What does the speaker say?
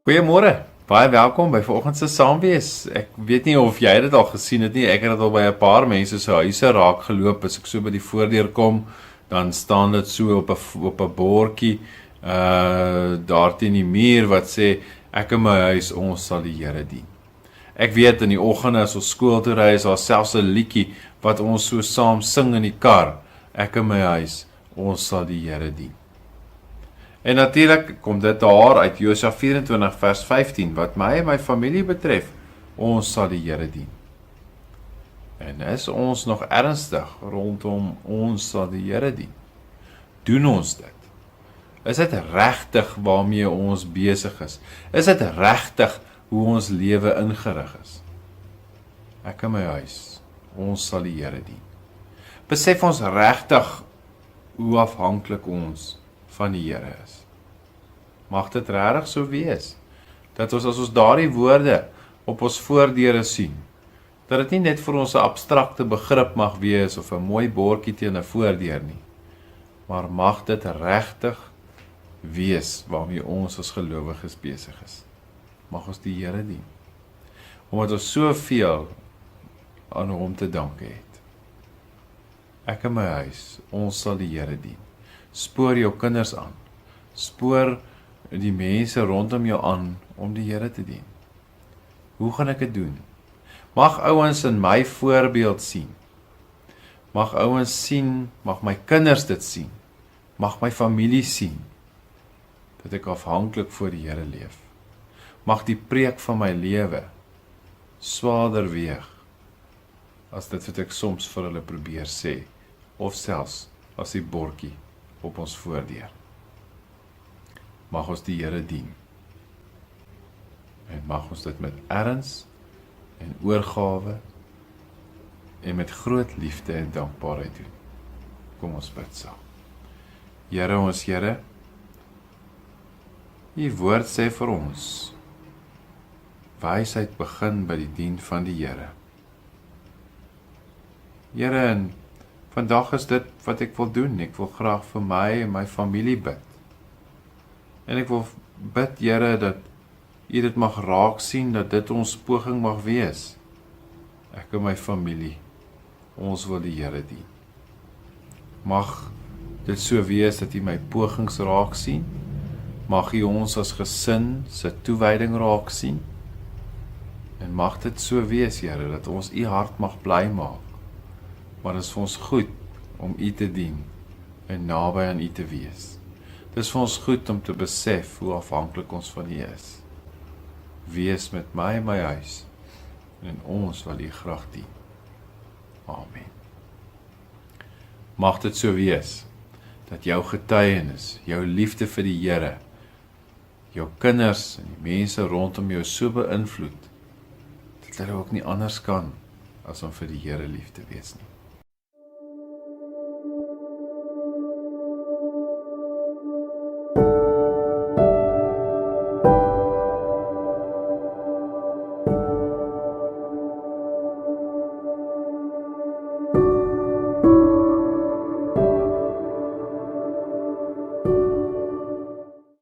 Goeiemôre, baie welkom by vanoggend se saamwees. Ek weet nie of jy dit al gesien het nie, ek het dit al by 'n paar mense se huise raak geloop. As ek so by die voordeur kom, dan staan dit so op 'n bordjie daar teen die muur wat sê ek en my huis ons sal die Here dien. Ek weet in die oggende as ons skool toe ry, is daar selfs 'n liedjie wat ons so saam sing in die kar. Ek en my huis, ons sal die Here dien. En natuurlik kom dit daar uit Josua 24 vers 15, wat my en my familie betref, ons sal die Here dien. En is ons nog ernstig rondom ons sal die Here dien? Doen ons dit? Is dit regtig waarmee ons besig is? Is dit regtig hoe ons lewe ingerig is? Ek en my huis, ons sal die Here dien. Besef ons regtig hoe afhanklik ons van die Here is. Mag dit regtig so wees, dat ons as ons daardie woorde op ons voordeure sien, dat dit nie net vir ons 'n abstrakte begrip mag wees of 'n mooi bordjie teen 'n voordeur nie, maar mag dit regtig wees waarmee ons as gelowiges besig is. Mag ons die Here dien, omdat ons soveel aan hom te danke het. Ek en my huis, ons sal die Here dien. Spoor jou kinders aan. Spoor die mense rondom jou aan om die Here te dien. Hoe gaan ek dit doen? Mag ouens in my voorbeeld sien. Mag ouens sien, mag my kinders dit sien. Mag my familie sien dat ek afhanklik voor die Here leef. Mag die preek van my lewe swaarder weeg as dit wat ek soms vir hulle probeer sê, of selfs as die bordjie op ons voordeur. Mag ons die Here dien. En mag ons dit met erns en oorgawe en met groot liefde en dankbaarheid doen. Kom ons bid saam. Here ons Here, U woord sê vir ons, wysheid begin by die dien van die Here. Here, en vandag is dit wat ek wil doen. Ek wil graag vir my en my familie bid. En ek wil bid, Here, dat U dit mag raak sien, dat dit ons poging mag wees. Ek en my familie, ons wil die Here dien. Mag dit so wees dat U my pogings raak sien. Mag U ons as gesin se toewyding raak sien. En mag dit so wees, Here, dat ons U hart mag bly maak. Maar dit is vir ons goed om U te dien en naby aan U te wees. Dit is vir ons goed om te besef hoe afhanklik ons van U is. Wees met my en my huis, en ons wil U graag dien. Amen. Mag dit so wees, dat jou getuienis, jou liefde vir die Here, jou kinders en die mense rondom jou so beïnvloed, dat hulle ook nie anders kan as om vir die Here lief te wees nie.